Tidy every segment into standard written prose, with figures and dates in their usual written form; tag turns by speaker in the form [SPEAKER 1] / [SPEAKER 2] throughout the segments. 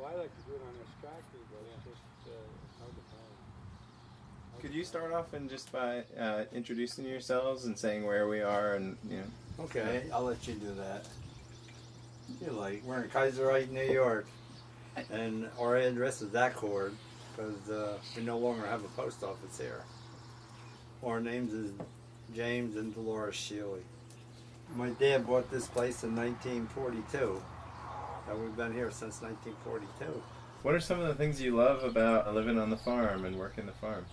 [SPEAKER 1] Well, I like to do it on a tractor, but it's just hard to find.
[SPEAKER 2] Could you start off and just by introducing yourselves and saying where we are and
[SPEAKER 3] Okay, I'll let you do that. We're in Kyserike, New York, and our address is Accord because we no longer have a post office here. Our names is James and Dolores Sheeley. My dad bought this place in 1942, and we've been here since 1942.
[SPEAKER 2] What are some of the things you love about living on the farm and working the farm?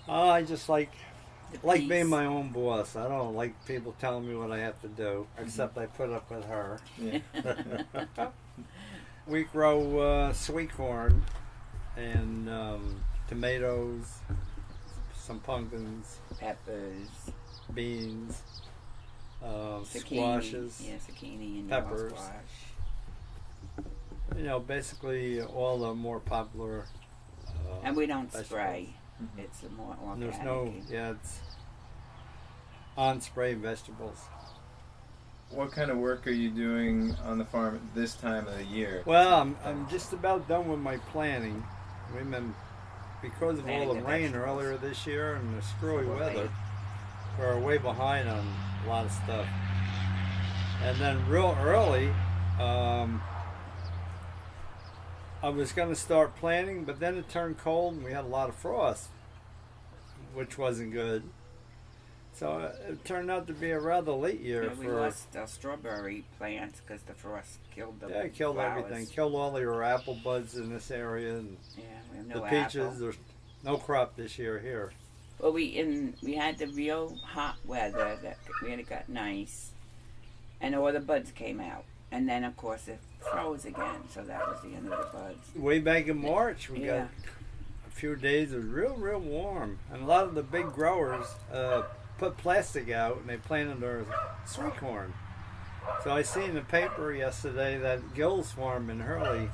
[SPEAKER 3] I just like being my own boss. I don't like people telling me what I have to do, except I put up with her.
[SPEAKER 2] Yeah.
[SPEAKER 3] We grow sweet corn and tomatoes, some pumpkins,
[SPEAKER 4] peppers,
[SPEAKER 3] beans,
[SPEAKER 4] zucchini,
[SPEAKER 3] squashes,
[SPEAKER 4] zucchini and
[SPEAKER 3] peppers.
[SPEAKER 4] yellow squash.
[SPEAKER 3] Basically all the more popular.
[SPEAKER 4] And we don't
[SPEAKER 3] vegetables.
[SPEAKER 4] spray. It's a more organic.
[SPEAKER 3] There's no, it's on spray vegetables.
[SPEAKER 2] What kind of work are you doing on the farm at this time of the year?
[SPEAKER 3] Well, I'm just about done with my planting. We've been, because of all
[SPEAKER 4] Planting
[SPEAKER 3] the
[SPEAKER 4] the
[SPEAKER 3] rain
[SPEAKER 4] vegetables.
[SPEAKER 3] earlier this year and the screwy
[SPEAKER 4] We're
[SPEAKER 3] weather,
[SPEAKER 4] late.
[SPEAKER 3] we're way behind on a lot of stuff. And then real early, I was going to start planting, but then it turned cold and we had a lot of frost, which wasn't good. So it turned out to be a rather late year
[SPEAKER 4] Yeah, we
[SPEAKER 3] for.
[SPEAKER 4] lost our strawberry plants because the frost killed them.
[SPEAKER 3] Yeah, it killed everything. Killed all your apple buds in this area, and
[SPEAKER 4] Yeah, we have
[SPEAKER 3] the
[SPEAKER 4] no
[SPEAKER 3] peaches.
[SPEAKER 4] apple.
[SPEAKER 3] There's no crop this year here.
[SPEAKER 4] Well, we had the real hot weather that really got nice, and all the buds came out, and then of course it froze again. So that was the end of the buds.
[SPEAKER 3] Way back in March, we
[SPEAKER 4] Yeah.
[SPEAKER 3] got a few days of real warm, and a lot of the big growers put plastic out and they planted their sweet corn. So I seen in the paper yesterday that Gill's farm in Hurley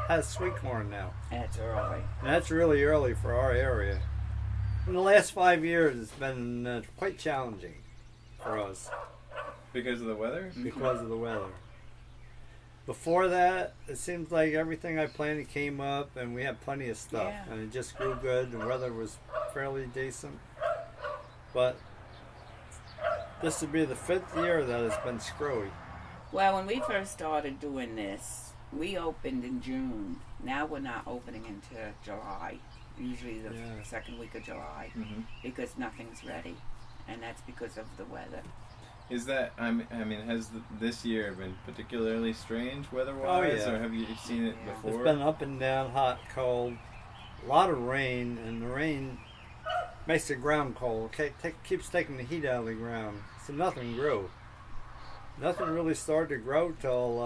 [SPEAKER 3] has sweet corn now,
[SPEAKER 4] And it's early.
[SPEAKER 3] and that's really early for our area. In the last 5 years, it's been quite challenging for us
[SPEAKER 2] Because of the weather?
[SPEAKER 3] because of the weather. Before that, it seems like everything I planted came up, and we had plenty of stuff,
[SPEAKER 4] Yeah.
[SPEAKER 3] and it just grew good. The weather was fairly decent, but this would be the 5th year that it's been screwy.
[SPEAKER 4] Well, when we first started doing this, we opened in June. Now we're not opening until July. Usually the
[SPEAKER 3] Yeah.
[SPEAKER 4] second week of July,
[SPEAKER 2] Mm-hmm.
[SPEAKER 4] because nothing's ready, and that's because of the weather.
[SPEAKER 2] Is that, has this year been particularly strange weather-wise?
[SPEAKER 3] Oh, yeah.
[SPEAKER 2] Or have you seen it
[SPEAKER 4] Yeah.
[SPEAKER 3] It's
[SPEAKER 2] before?
[SPEAKER 3] been up and down, hot, cold, a lot of rain, and the rain makes the ground cold. Keeps taking the heat out of the ground, so nothing grew. Nothing really started to grow till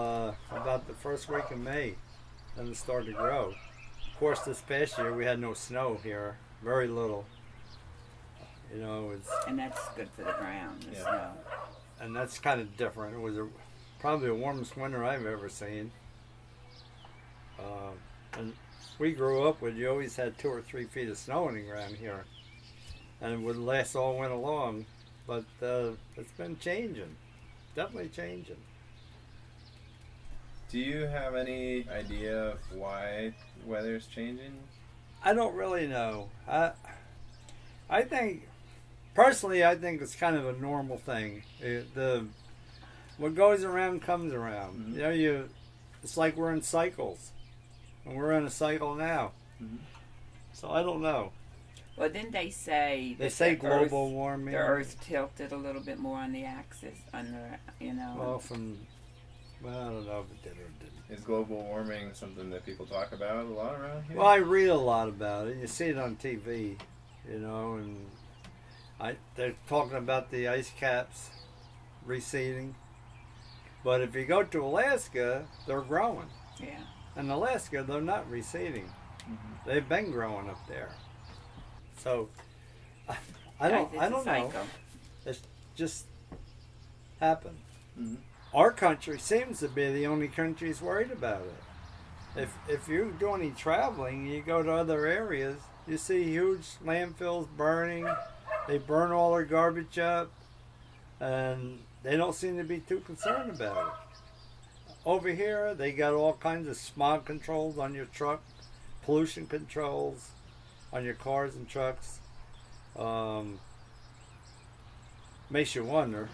[SPEAKER 3] about the first week of May. Then it started to grow. Of course, this past year we had no snow here, very little.
[SPEAKER 4] And that's good for the ground, the
[SPEAKER 2] Yeah.
[SPEAKER 4] snow.
[SPEAKER 3] And that's kind of different. It was probably the warmest winter I've ever seen. And we grew up with, you always had 2 or 3 feet of snow on the ground here, and it would last all winter long. But it's been changing, definitely changing.
[SPEAKER 2] Do you have any idea of why weather's changing?
[SPEAKER 3] I don't really know. I think, personally, I think it's kind of a normal thing. What goes around comes around.
[SPEAKER 2] Mhm.
[SPEAKER 3] It's like we're in cycles, and we're in a cycle now.
[SPEAKER 2] Mhm.
[SPEAKER 3] So I don't know.
[SPEAKER 4] Well, didn't they say
[SPEAKER 3] They
[SPEAKER 4] that
[SPEAKER 3] say
[SPEAKER 4] the
[SPEAKER 3] global
[SPEAKER 4] Earth,
[SPEAKER 3] warming.
[SPEAKER 4] the Earth tilted a little bit more on the axis, I don't
[SPEAKER 3] Well, I don't know if it did or didn't.
[SPEAKER 2] Is global warming something that people talk about a lot around here?
[SPEAKER 3] Well, I read a lot about it. You see it on TV, and they're talking about the ice caps receding. But if you go to Alaska, they're growing.
[SPEAKER 4] Yeah.
[SPEAKER 3] In Alaska, they're not receding.
[SPEAKER 2] Mhm.
[SPEAKER 3] They've been growing up there. So, I
[SPEAKER 4] Right,
[SPEAKER 3] don't
[SPEAKER 4] it's a
[SPEAKER 3] know.
[SPEAKER 4] cycle.
[SPEAKER 3] It's just happened.
[SPEAKER 2] Mhm.
[SPEAKER 3] Our country seems to be the only country that's worried about it. If you do any traveling, you go to other areas, you see huge landfills burning. They burn all their garbage up, and they don't seem to be too concerned about it. over here they got all kinds of smog controls on your truck, pollution controls on your cars and trucks. Makes you wonder